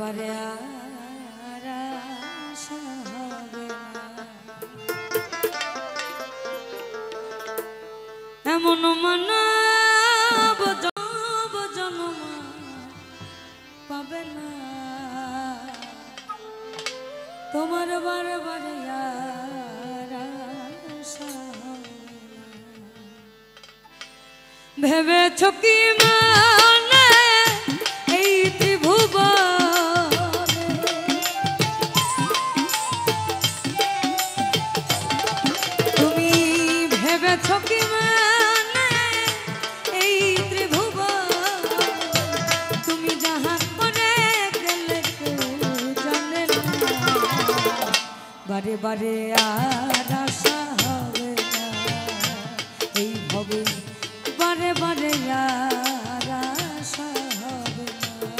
বারে আর আশা হবে না, এমন মানব জন্ম পাবে না তোমার বারে বারে আর আশা হবে না। ভেবেছ কি মানে এই ত্রিভুবনে তুমি ভেবেছ কি মানে এই ত্রিভুবনে তুমি যাহা করে গেলে কেউ জানে না বারে বারে আর আশা হবে না এই হবে বারে বারে আর আশা হবে না।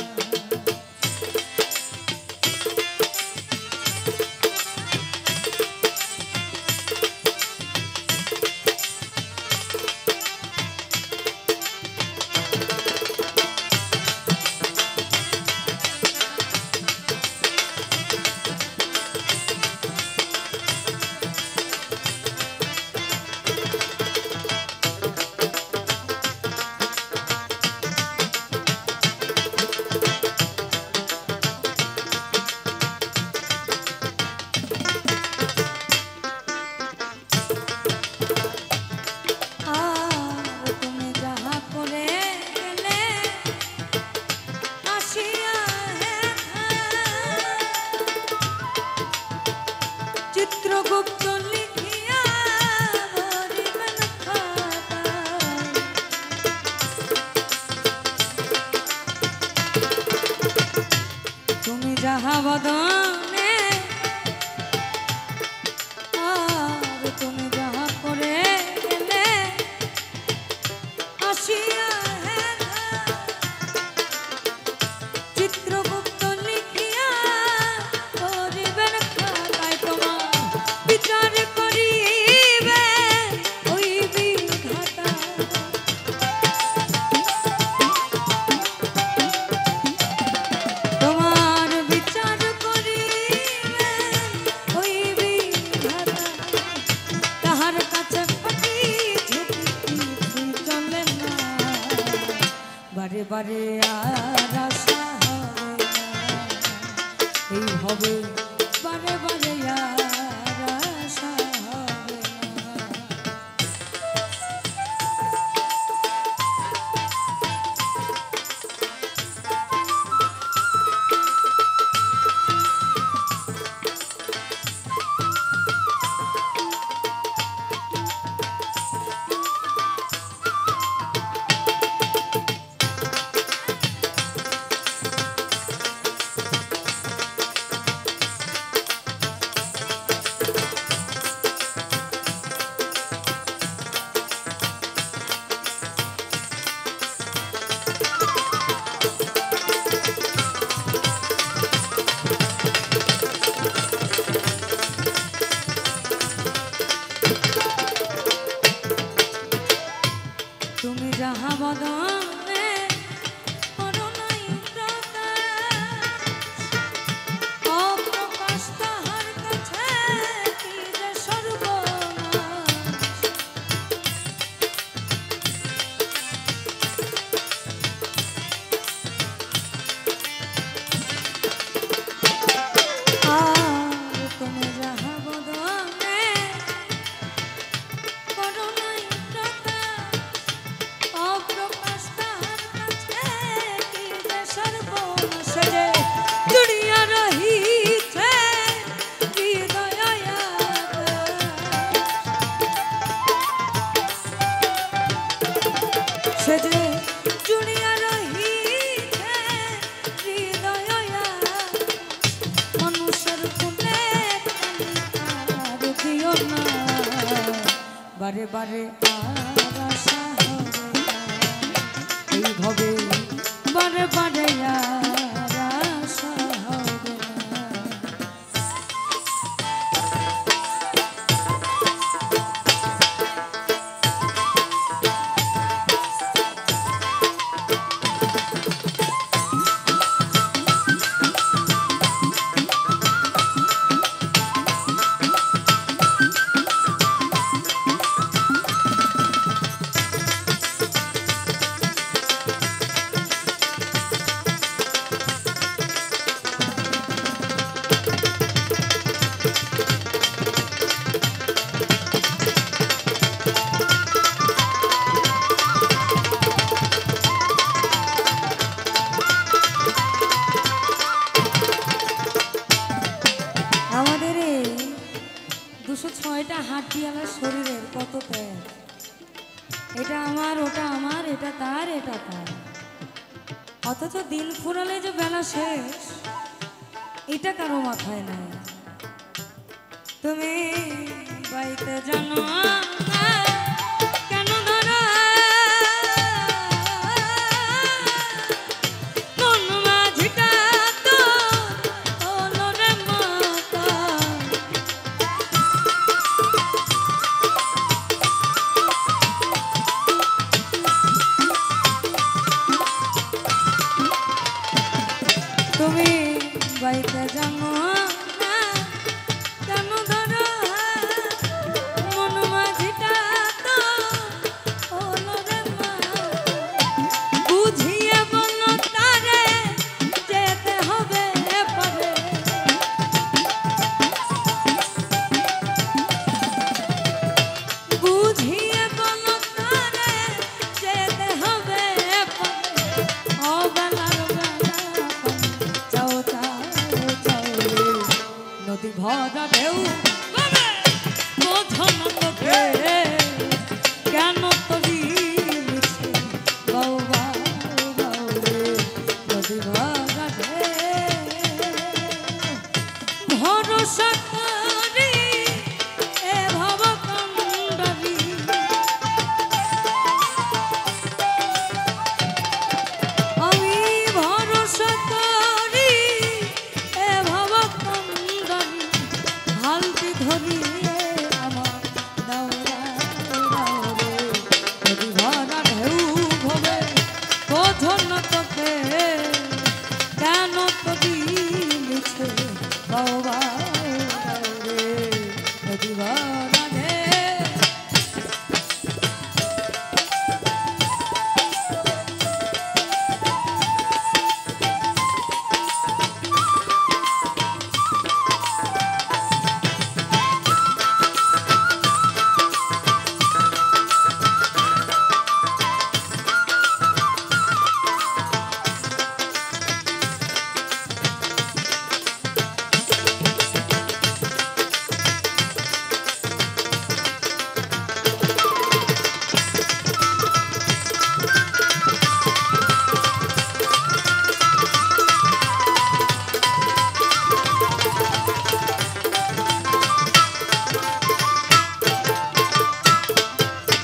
চিত্রগুপ্ত লিখিয়া ভরিবেন খাতায়, তুমি যাহা বদনে আর তুমি যাহা করে গেলে আসিয়া চিত্রগুপ্ত লিখিয়া ভরিবেন খাতায় তোমার বিচার করিবে ওই বিধাতা। তোমার বিচার করিবে ওই বিধাতা, তাহার কাছে ফাঁকি ঝুঁকি চলে না বারে বারে আর আশা হবে না এই হবে বারে বারে আর আশা হবে না। তুমি যাহা বদনে করো নাই প্রকাশ, অপ্রকাশ তাহার কাছে কি যে সর্বনাশ। আর তুমি যাহা বদনে করো নাই প্রকাশ, অপ্রকাশ তাহার কাছে কি যে সর্বনাশ। যে জুড়িয়া রহিছে হৃদয় আকাশ, সে যে জুড়িয়া রহিছে হৃদয় আকাশ, মানুষের কোনে আর দিও না বারে বারে আর আশা হবে না এই হবে বারে বারে আর আশা হবে না। কত ত্যাগ, এটা আমার, ওটা আমার, এটা তার, এটা তার। অথচ দিল ফুরালে যে বেলা শেষ, এটা কারো মাথায় নাই। তুমি বাইতে জানো কেন ধরা কোন মাঝিটা তো হলো রে মাতা। তুমি বাইতে জানো কেন ধরা মন মাঝিটা তো হলো রে মাতা। বুঝিয়ে বলো তারে যেতে হবে পরে, বুঝিয়ে বলো তারে যেতে হবে পরে। অবেলার বেলা চাও চাও চাও নদী ভরা ঢেউ বোঝো না তোকে কেন তরি মিছে বাউ বাউ বাউ রে নদী ভরা ঢেউ। ভরসা করি এ ভব কণ্ডলী, আমি ভরসা করি এ ভব কণ্ডলী। হালতি ধরিয়ে আমার দাওরা দাওরে নদী ভরা ঢেউ ভবে বোঝো না তোকে কেন তরি মিছে বাউ বাউ বাউ রে নদী ভরা ঢেউ।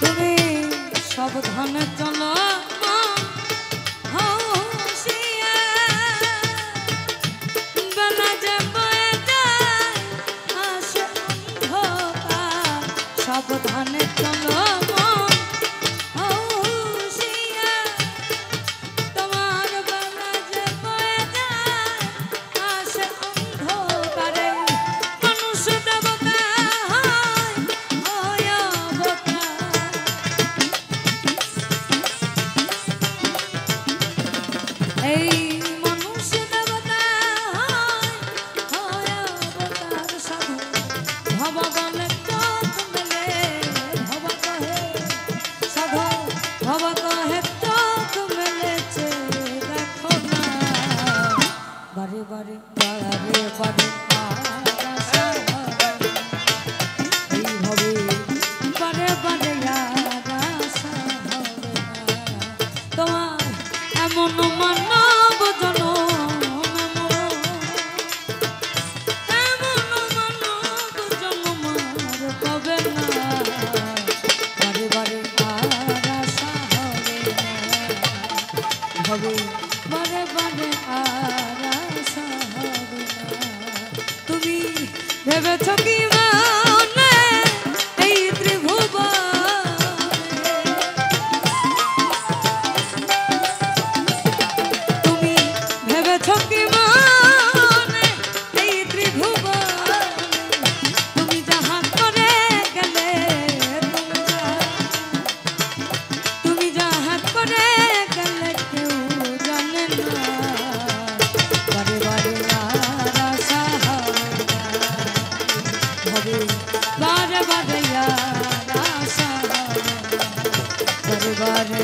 তুমি সাবধানে চলো হাউসিয়া, বেলা যে বয়ে যায় আসে অন্ধকার। সাবধানে চলো হাউসিয়া, তোমার বেলা যে বয়ে যায় আসে অন্ধকারে। মানুষ দেবতা হয় অবতার, এই মানুষ দেবতা হয় অবতার। সাধু ভব বলে চোখ মেলে ভব কহে, সাধু ভব কহে চোখ মেলেছে দেখো না। বারে বারে বারে বারে আশা এইভাবে বারে বারে আশা হবে না। তোমার এমন মানব জনম এমন মানব জনম আর পাবে না। বারে বারে আর আশা হবে না, হবে বারে বারে আর আশা হবে না। তুমি ভেবেছ কি মানে এই ত্রিভুবনে, তুমি ভেবেছ কি মানে এই ত্রিভুবনে। তুমি যাহা করে গেলে তুমি যাহা করে গেলে কেউ জানে না। বারে বারে আর আশা হবে না, হবে বারে বারে আর আশা হবে না। বারে বারে